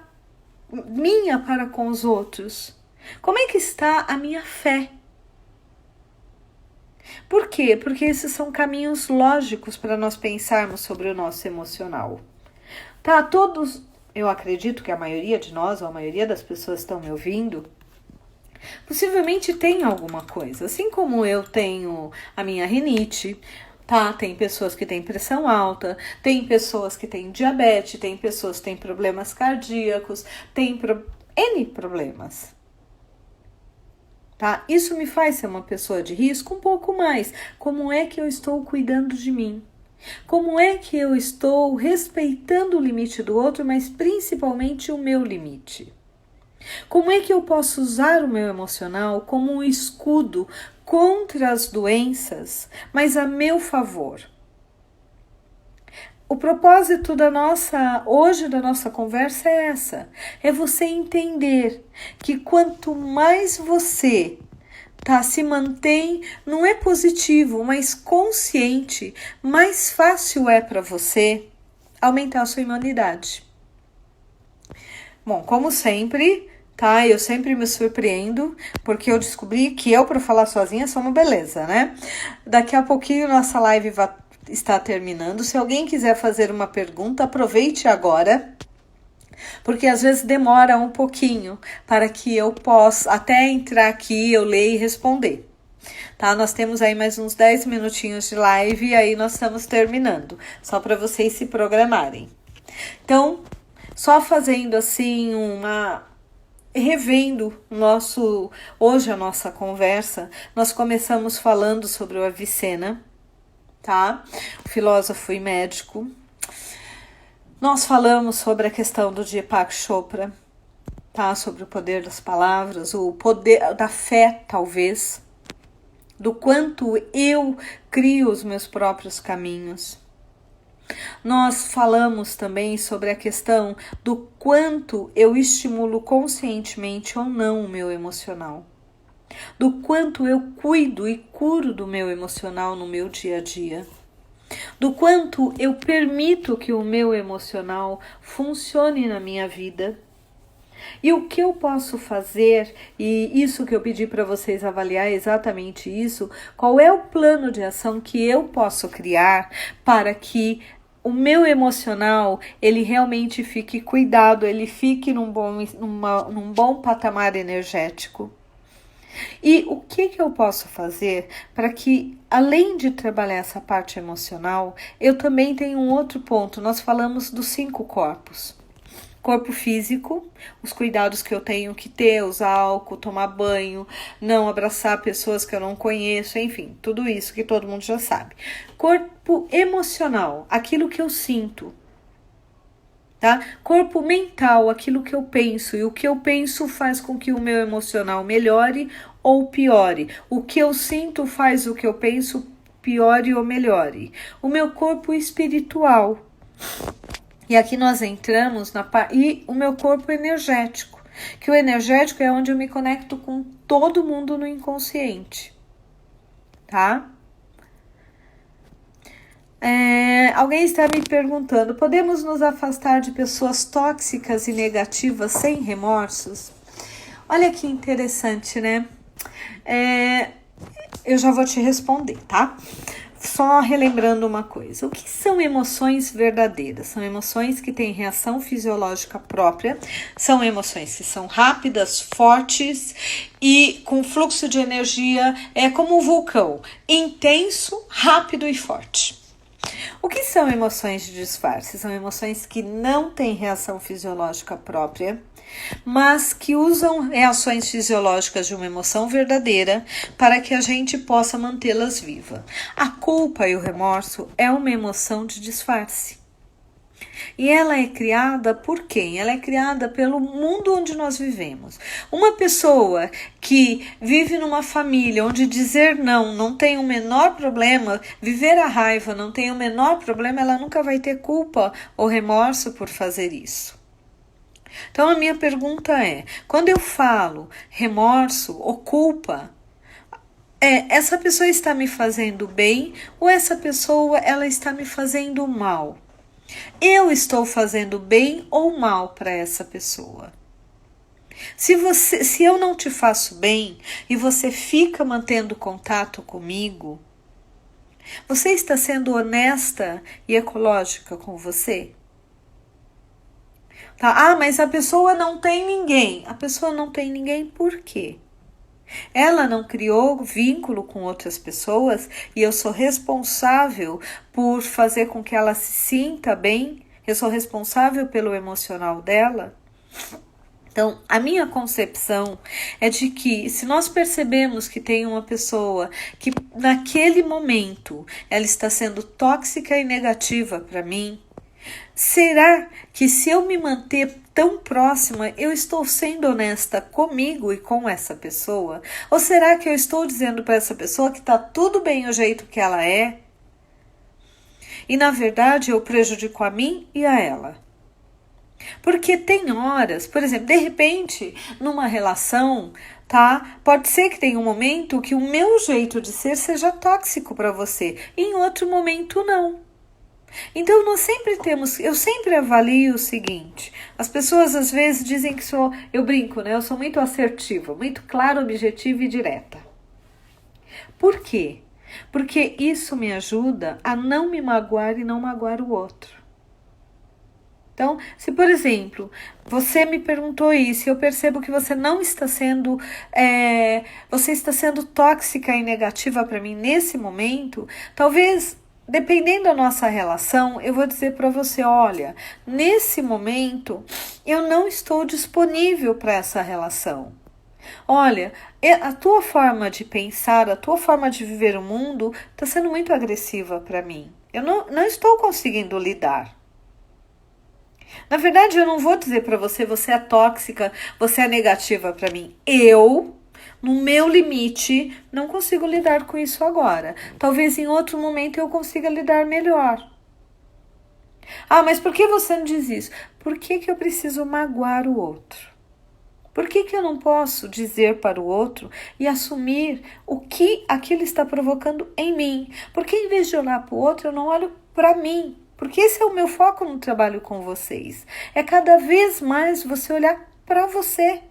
Minha para com os outros? Como é que está a minha fé? Por quê? Porque esses são caminhos lógicos para nós pensarmos sobre o nosso emocional. Tá? Todos, eu acredito que a maioria de nós, ou a maioria das pessoas que estão me ouvindo, possivelmente tem alguma coisa. Assim como eu tenho a minha rinite, tá? Tem pessoas que têm pressão alta, tem pessoas que têm diabetes, tem pessoas que têm problemas cardíacos, tem N problemas. Tá? Isso me faz ser uma pessoa de risco um pouco mais. Como é que eu estou cuidando de mim? Como é que eu estou respeitando o limite do outro, mas principalmente o meu limite? Como é que eu posso usar o meu emocional como um escudo contra as doenças, mas a meu favor? O propósito hoje da nossa conversa é essa, é você entender que quanto mais você se mantém, não é positivo, mas consciente, mais fácil é para você aumentar a sua imunidade. Bom, como sempre, tá? Eu sempre me surpreendo, porque eu descobri que eu, para falar sozinha, sou uma beleza, né? Daqui a pouquinho nossa live está terminando. Se alguém quiser fazer uma pergunta, aproveite agora, porque às vezes demora um pouquinho para que eu possa até entrar aqui, eu ler e responder. Tá? Nós temos aí mais uns 10 minutinhos de live e aí nós estamos terminando, só para vocês se programarem. Então, só fazendo assim revendo hoje a nossa conversa, nós começamos falando sobre o Avicena, tá? O filósofo e médico. Nós falamos sobre a questão do Deepak Chopra, tá? Sobre o poder das palavras, o poder da fé, talvez, do quanto eu crio os meus próprios caminhos. Nós falamos também sobre a questão do quanto eu estimulo conscientemente ou não o meu emocional, do quanto eu cuido e curo do meu emocional no meu dia a dia, do quanto eu permito que o meu emocional funcione na minha vida. E o que eu posso fazer, e isso que eu pedi para vocês avaliar é exatamente isso, qual é o plano de ação que eu posso criar para que o meu emocional, ele realmente fique cuidado, ele fique num bom patamar energético. E o que eu posso fazer para que, além de trabalhar essa parte emocional, eu também tenho um outro ponto. Nós falamos dos 5 corpos. Corpo físico, os cuidados que eu tenho que ter, usar álcool, tomar banho, não abraçar pessoas que eu não conheço, enfim, tudo isso que todo mundo já sabe. Corpo emocional, aquilo que eu sinto, tá? Corpo mental, aquilo que eu penso, e o que eu penso faz com que o meu emocional melhore ou piore. O que eu sinto faz o que eu penso piore ou melhore. O meu corpo espiritual. E aqui nós entramos e o meu corpo energético, que o energético é onde eu me conecto com todo mundo no inconsciente, tá? Alguém está me perguntando, podemos nos afastar de pessoas tóxicas e negativas sem remorsos? Olha que interessante, né? Eu já vou te responder, tá? Só relembrando uma coisa, o que são emoções verdadeiras? São emoções que têm reação fisiológica própria, são emoções que são rápidas, fortes e com fluxo de energia, como um vulcão, intenso, rápido e forte. O que são emoções de disfarce? São emoções que não têm reação fisiológica própria, mas que usam reações fisiológicas de uma emoção verdadeira para que a gente possa mantê-las vivas. A culpa e o remorso é uma emoção de disfarce. E ela é criada por quem? Ela é criada pelo mundo onde nós vivemos. Uma pessoa que vive numa família onde dizer não tem o menor problema, viver a raiva não tem o menor problema, ela nunca vai ter culpa ou remorso por fazer isso. Então a minha pergunta é, quando eu falo remorso ou culpa, essa pessoa está me fazendo bem ou essa pessoa ela está me fazendo mal? Eu estou fazendo bem ou mal para essa pessoa? Se eu não te faço bem e você fica mantendo contato comigo, você está sendo honesta e ecológica com você? Tá? Mas a pessoa não tem ninguém. A pessoa não tem ninguém por quê? Ela não criou vínculo com outras pessoas e eu sou responsável por fazer com que ela se sinta bem, eu sou responsável pelo emocional dela. Então, a minha concepção é de que se nós percebemos que tem uma pessoa que naquele momento ela está sendo tóxica e negativa para mim, será que se eu me manter tão próxima, eu estou sendo honesta comigo e com essa pessoa? Ou será que eu estou dizendo para essa pessoa que está tudo bem o jeito que ela é? E na verdade eu prejudico a mim e a ela. Porque tem horas, por exemplo, de repente, numa relação, tá? Pode ser que tenha um momento que o meu jeito de ser seja tóxico para você, e em outro momento não. Então eu sempre avalio o seguinte, as pessoas às vezes dizem que eu brinco, né? Eu sou muito assertiva, muito clara, objetiva e direta. Por quê? Porque isso me ajuda a não me magoar e não magoar o outro. Então, se por exemplo, você me perguntou isso e eu percebo que você não está sendo, você está sendo tóxica e negativa para mim nesse momento, talvez dependendo da nossa relação, eu vou dizer para você, olha, nesse momento eu não estou disponível para essa relação. Olha, a tua forma de pensar, a tua forma de viver o mundo está sendo muito agressiva para mim. Eu não estou conseguindo lidar. Na verdade, eu não vou dizer para você, você é tóxica, você é negativa para mim. Eu, no meu limite, não consigo lidar com isso agora. Talvez em outro momento eu consiga lidar melhor. Ah, mas por que você não diz isso? Por que eu preciso magoar o outro? Por que eu não posso dizer para o outro e assumir o que aquilo está provocando em mim? Porque em vez de olhar para o outro, eu não olho para mim. Porque esse é o meu foco no trabalho com vocês. É cada vez mais você olhar para você.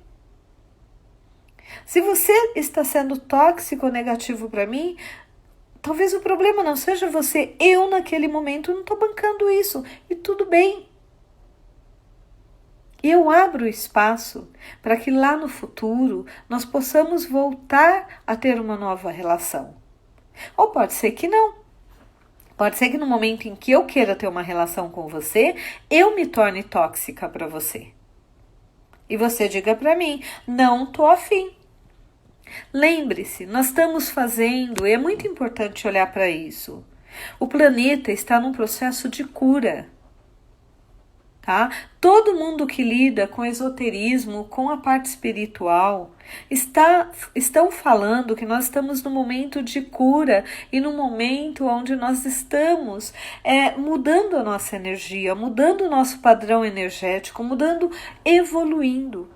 Se você está sendo tóxico ou negativo para mim, talvez o problema não seja você. Eu, naquele momento, não estou bancando isso. E tudo bem. Eu abro espaço para que lá no futuro nós possamos voltar a ter uma nova relação. Ou pode ser que não. Pode ser que no momento em que eu queira ter uma relação com você, eu me torne tóxica para você. E você diga para mim, não tô afim. Lembre-se, nós estamos fazendo, e é muito importante olhar para isso. O planeta está num processo de cura. Tá? Todo mundo que lida com esoterismo, com a parte espiritual, estão falando que nós estamos num momento de cura e num momento onde nós estamos mudando a nossa energia, mudando o nosso padrão energético, mudando, evoluindo.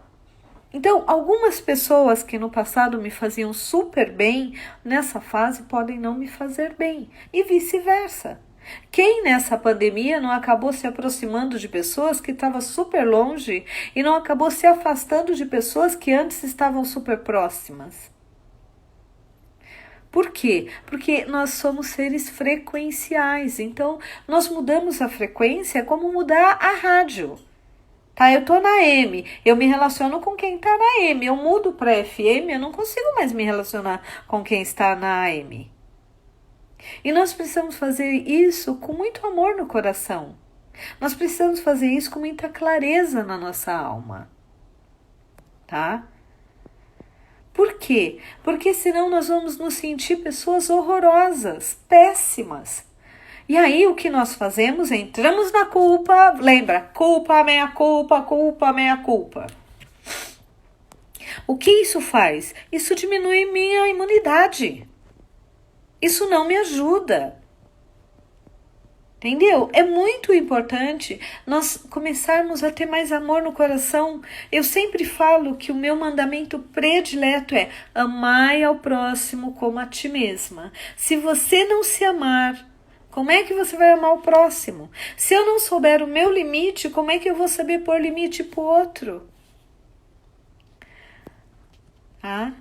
Então, algumas pessoas que no passado me faziam super bem, nessa fase podem não me fazer bem, e vice-versa. Quem nessa pandemia não acabou se aproximando de pessoas que estavam super longe e não acabou se afastando de pessoas que antes estavam super próximas? Por quê? Porque nós somos seres frequenciais, então nós mudamos a frequência como mudar a rádio. Tá, eu tô na M, eu me relaciono com quem tá na M, eu mudo para FM, eu não consigo mais me relacionar com quem está na AM. E nós precisamos fazer isso com muito amor no coração. Nós precisamos fazer isso com muita clareza na nossa alma. Tá? Por quê? Porque senão nós vamos nos sentir pessoas horrorosas, péssimas. E aí o que nós fazemos? Entramos na culpa, lembra? Culpa, meia culpa, culpa, meia culpa. O que isso faz? Isso diminui minha imunidade. Isso não me ajuda. Entendeu? É muito importante nós começarmos a ter mais amor no coração. Eu sempre falo que o meu mandamento predileto é amai ao próximo como a ti mesma. Se você não se amar, como é que você vai amar o próximo? Se eu não souber o meu limite, como é que eu vou saber pôr limite pro outro? Tá?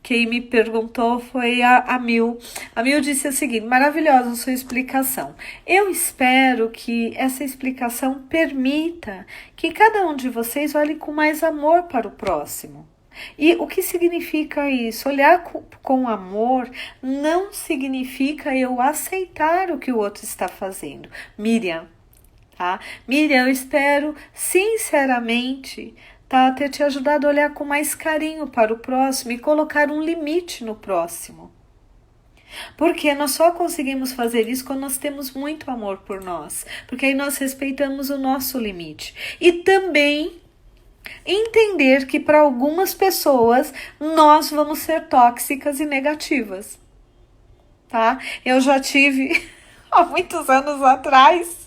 Quem me perguntou foi a Mil. A Mil disse o seguinte: maravilhosa a sua explicação. Eu espero que essa explicação permita que cada um de vocês olhe com mais amor para o próximo. E o que significa isso? Olhar com amor não significa eu aceitar o que o outro está fazendo. Miriam, tá? Miriam, eu espero sinceramente ter te ajudado a olhar com mais carinho para o próximo e colocar um limite no próximo. Porque nós só conseguimos fazer isso quando nós temos muito amor por nós. Porque aí nós respeitamos o nosso limite. E também entender que para algumas pessoas nós vamos ser tóxicas e negativas. Tá? Eu já tive há muitos anos atrás.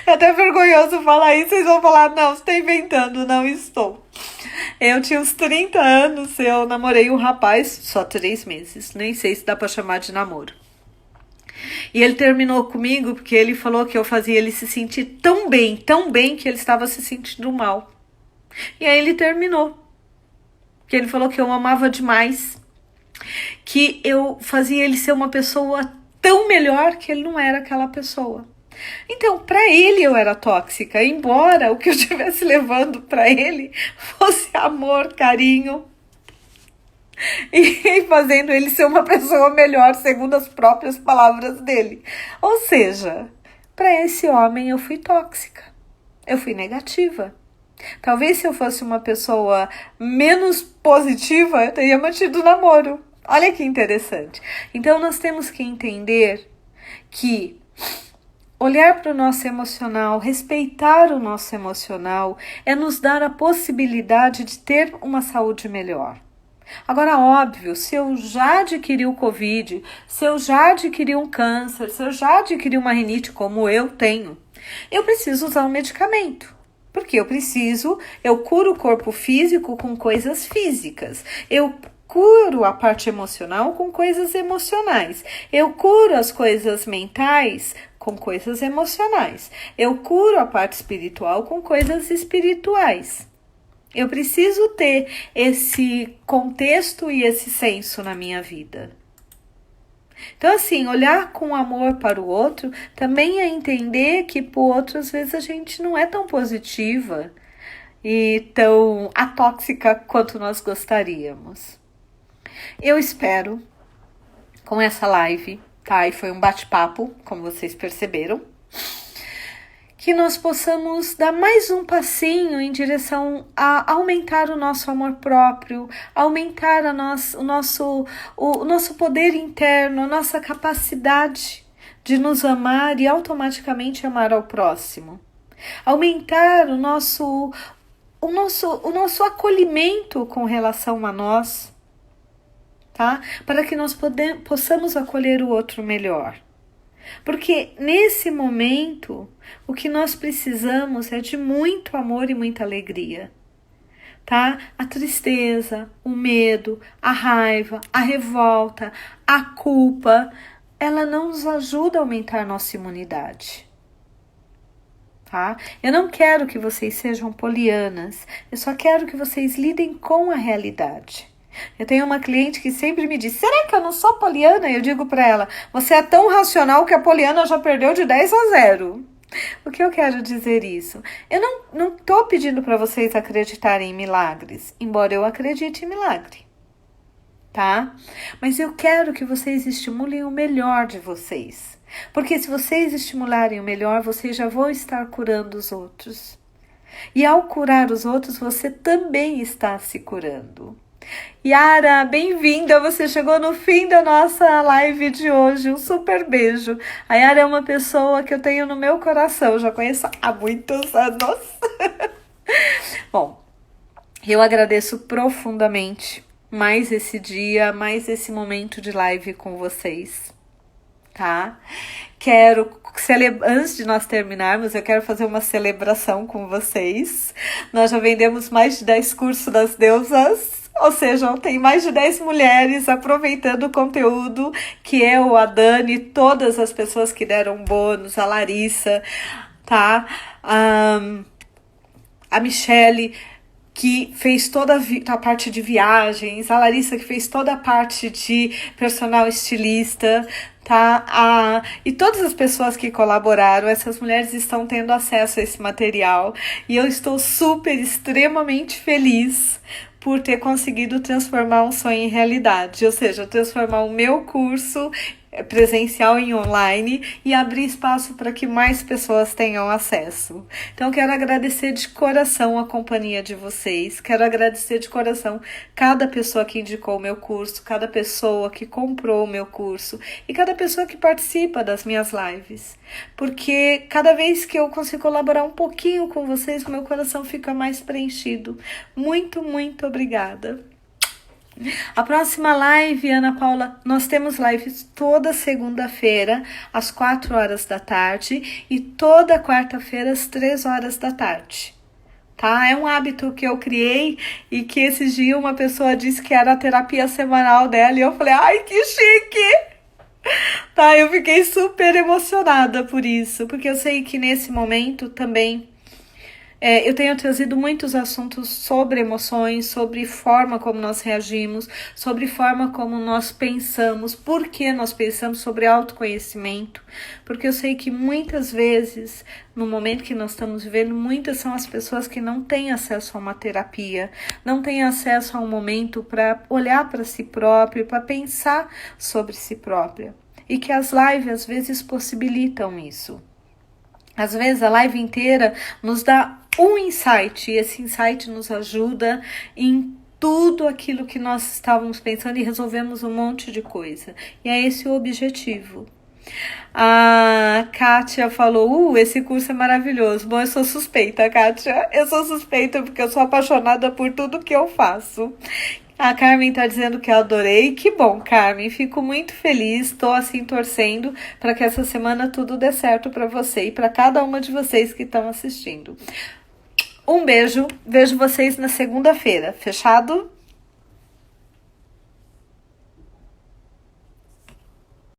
É até vergonhoso falar isso, vocês vão falar, não, você está inventando, não estou. Eu tinha uns 30 anos, eu namorei um rapaz, só 3 meses, nem sei se dá para chamar de namoro. E ele terminou comigo porque ele falou que eu fazia ele se sentir tão bem que ele estava se sentindo mal. E aí ele terminou. Porque ele falou que eu amava demais, que eu fazia ele ser uma pessoa tão melhor que ele não era aquela pessoa. Então, para ele eu era tóxica, embora o que eu estivesse levando para ele fosse amor, carinho e fazendo ele ser uma pessoa melhor, segundo as próprias palavras dele. Ou seja, para esse homem eu fui tóxica, eu fui negativa. Talvez se eu fosse uma pessoa menos positiva, eu teria mantido o namoro. Olha que interessante. Então, nós temos que entender que olhar para o nosso emocional, respeitar o nosso emocional, é nos dar a possibilidade de ter uma saúde melhor. Agora, óbvio, se eu já adquiri o Covid, se eu já adquiri um câncer, se eu já adquiri uma rinite como eu tenho, eu preciso usar um medicamento. Porque eu curo o corpo físico com coisas físicas. Eu curo a parte emocional com coisas emocionais. Eu curo as coisas mentais com coisas emocionais. Eu curo a parte espiritual com coisas espirituais. Eu preciso ter esse contexto e esse senso na minha vida. Então, assim, olhar com amor para o outro também é entender que pro outro, às vezes, a gente não é tão positiva e tão atóxica quanto nós gostaríamos. Eu espero, com essa live, tá? E foi um bate-papo, como vocês perceberam, que nós possamos dar mais um passinho em direção a aumentar o nosso amor próprio, aumentar o nosso poder interno, a nossa capacidade de nos amar e automaticamente amar ao próximo. Aumentar o nosso acolhimento com relação a nós, tá? Para que nós possamos acolher o outro melhor. Porque nesse momento, o que nós precisamos é de muito amor e muita alegria, tá? A tristeza, o medo, a raiva, a revolta, a culpa, ela não nos ajuda a aumentar nossa imunidade, tá? Eu não quero que vocês sejam polianas, eu só quero que vocês lidem com a realidade. Eu tenho uma cliente que sempre me diz, será que eu não sou poliana? Eu digo para ela, você é tão racional que a poliana já perdeu de 10-0. O que eu quero dizer isso? Eu não tô pedindo para vocês acreditarem em milagres, embora eu acredite em milagre, tá? Mas eu quero que vocês estimulem o melhor de vocês. Porque se vocês estimularem o melhor, vocês já vão estar curando os outros. E ao curar os outros, você também está se curando. Yara, bem-vinda, você chegou no fim da nossa live de hoje, um super beijo. A Yara é uma pessoa que eu tenho no meu coração, já conheço há muitos anos. Bom, eu agradeço profundamente mais esse dia, mais esse momento de live com vocês, tá? Antes de nós terminarmos, eu quero fazer uma celebração com vocês. Nós já vendemos mais de 10 cursos das deusas. Ou seja, tem mais de 10 mulheres aproveitando o conteúdo, que eu, a Dani, todas as pessoas que deram bônus, a Larissa, tá? A Michele, que fez toda a parte de viagens, a Larissa, que fez toda a parte de personal estilista, tá? E todas as pessoas que colaboraram, essas mulheres estão tendo acesso a esse material, e eu estou extremamente feliz por ter conseguido transformar um sonho em realidade, ou seja, transformar o meu curso presencial em online e abrir espaço para que mais pessoas tenham acesso. Então, quero agradecer de coração a companhia de vocês, quero agradecer de coração cada pessoa que indicou o meu curso, cada pessoa que comprou o meu curso e cada pessoa que participa das minhas lives, porque cada vez que eu consigo colaborar um pouquinho com vocês, o meu coração fica mais preenchido. Muito, muito obrigada. A próxima live, Ana Paula, nós temos lives toda segunda-feira, às 4 horas da tarde, e toda quarta-feira, às 3 horas da tarde. Tá? É um hábito que eu criei e que esses dias uma pessoa disse que era a terapia semanal dela, e eu falei, ai, que chique! Tá, eu fiquei super emocionada por isso, porque eu sei que nesse momento também eu tenho trazido muitos assuntos sobre emoções, sobre forma como nós reagimos, sobre forma como nós pensamos, por que nós pensamos, sobre autoconhecimento, porque eu sei que muitas vezes, no momento que nós estamos vivendo, muitas são as pessoas que não têm acesso a uma terapia, não têm acesso a um momento para olhar para si próprio, para pensar sobre si própria, e que as lives às vezes possibilitam isso. Às vezes a live inteira nos dá um insight, e esse insight nos ajuda em tudo aquilo que nós estávamos pensando e resolvemos um monte de coisa. E é esse o objetivo. A Kátia falou, esse curso é maravilhoso. Bom, eu sou suspeita, Kátia. Eu sou suspeita porque eu sou apaixonada por tudo que eu faço. A Carmen tá dizendo que eu adorei. Que bom, Carmen. Fico muito feliz. Tô assim torcendo para que essa semana tudo dê certo para você e para cada uma de vocês que estão assistindo. Um beijo. Vejo vocês na segunda-feira. Fechado?